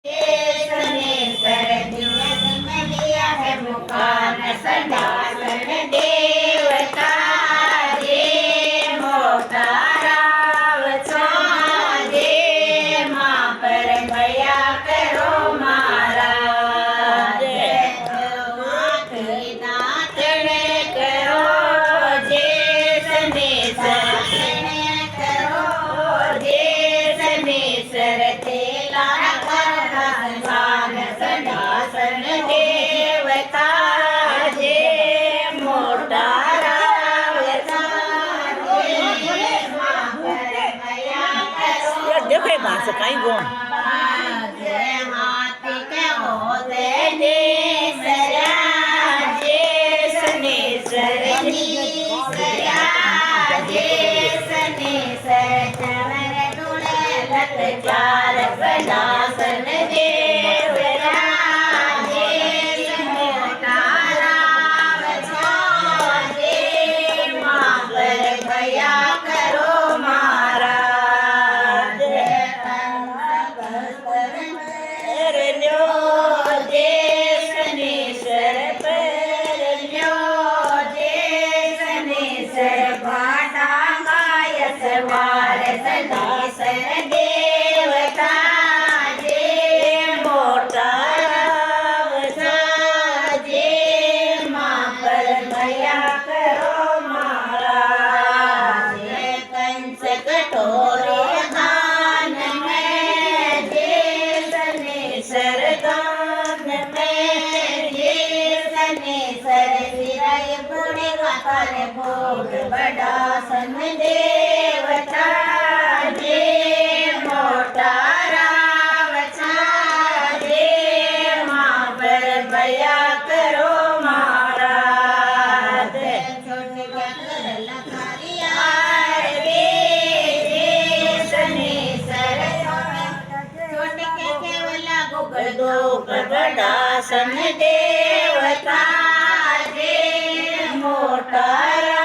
सने सरदिया सिमलिया है मुकान सदासन देवता जे मोटाराव जे माँ पर भया करो मारा नाचण करो जे सने करो जे सने सरते सदासन देवता जे देखे बात कहीं गोन हाथी के होते जे सरा जे सने सरनी सरा जे सने सर चमर टूणे लत चार सदासन देवता जे मोटाराव जे माँ पर भया करो मारा सवार सदासन देवता जे मोटाराव जे माँ पर भया करो मारा जे कंस कठोरे दान में जे सने सरदान में जे सने सर सिराय पुणे कर भोग बड़ा सन देवता जे मोटाराव जे माँ पर भया करो मारा छोटे छोटे के केवला गुगल दो बड़ा सन देवता जे मोटारा